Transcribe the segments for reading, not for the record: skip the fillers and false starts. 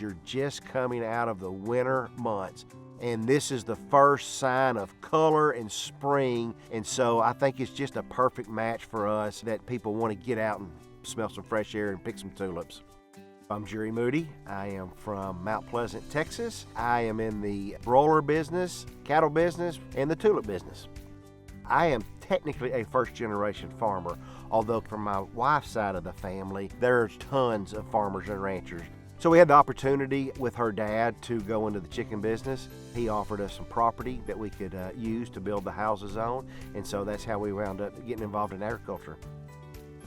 you're just coming out of the winter months. And this is the first sign of color and spring. And so I think it's just a perfect match for us that people want to get out and smell some fresh air and pick some tulips. I'm Jerry Moody. I am from Mount Pleasant, Texas. I am in the broiler business, cattle business, and the tulip business. I am technically a first-generation farmer, although from my wife's side of the family, there's tons of farmers and ranchers. So we had the opportunity with her dad to go into the chicken business. He offered us some property that we could use to build the houses on, and so that's how we wound up getting involved in agriculture.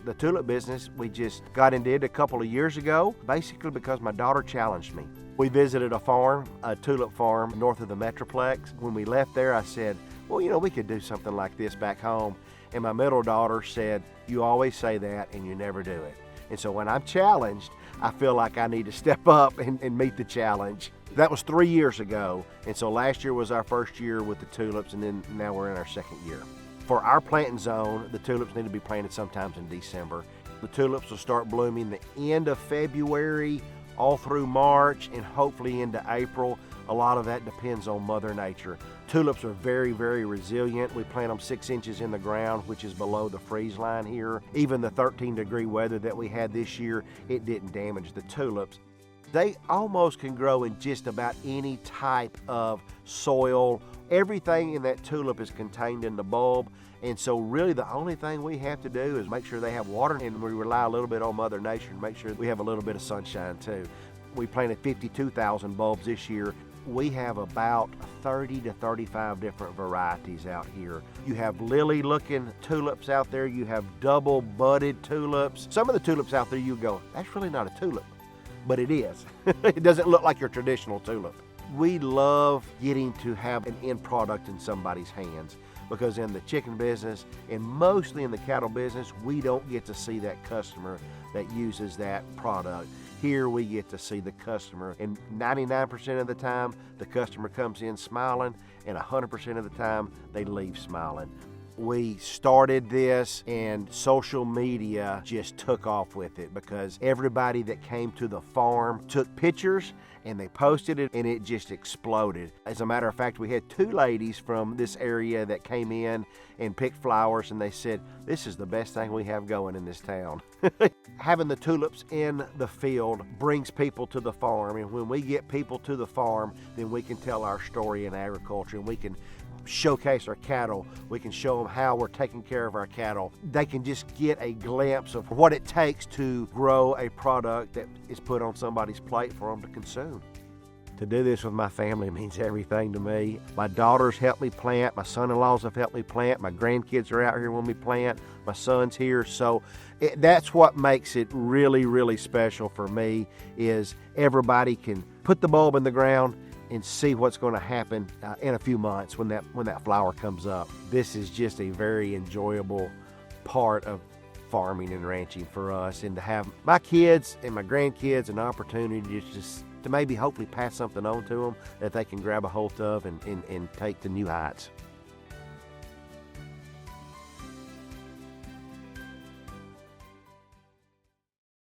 The tulip business, we just got into it a couple of years ago, basically because my daughter challenged me. We visited a farm, a tulip farm north of the Metroplex. When we left there, I said, well, you know, we could do something like this back home. And my middle daughter said, you always say that and you never do it. And so when I'm challenged, I feel like I need to step up and meet the challenge. That was 3 years ago. And so last year was our first year with the tulips, and then now we're in our second year. For our planting zone, the tulips need to be planted sometimes in December. The tulips will start blooming the end of February, all through March, and hopefully into April. A lot of that depends on Mother Nature. Tulips are very, very resilient. We plant them 6 inches in the ground, which is below the freeze line here. Even the 13-degree weather that we had this year, it didn't damage the tulips. They almost can grow in just about any type of soil. Everything in that tulip is contained in the bulb, and so really the only thing we have to do is make sure they have water, and we rely a little bit on Mother Nature to make sure we have a little bit of sunshine too. We planted 52,000 bulbs this year. We have about 30 to 35 different varieties out here. You have lily-looking tulips out there. You have double-budded tulips. Some of the tulips out there you go, that's really not a tulip, but it is. It doesn't look like your traditional tulip. We love getting to have an end product in somebody's hands, because in the chicken business and mostly in the cattle business, we don't get to see that customer that uses that product. Here we get to see the customer, and 99% of the time the customer comes in smiling, and 100% of the time they leave smiling. We started this and social media just took off with it, because everybody that came to the farm took pictures and they posted it, and it just exploded. As a matter of fact, we had 2 ladies from this area that came in and picked flowers, and they said, this is the best thing we have going in this town. Having the tulips in the field brings people to the farm, and when we get people to the farm, then we can tell our story in agriculture, and we can showcase our cattle. We can show them how we're taking care of our cattle. They can just get a glimpse of what it takes to grow a product that is put on somebody's plate for them to consume. To do this with my family means everything to me. My daughters help me plant. My son-in-laws have helped me plant. My grandkids are out here when we plant. My son's here. So that's what makes it really, really special for me, is everybody can put the bulb in the ground and see what's going to happen in a few months when that flower comes up. This is just a very enjoyable part of farming and ranching for us, and to have my kids and my grandkids an opportunity just to maybe hopefully pass something on to them that they can grab a hold of and take to new heights.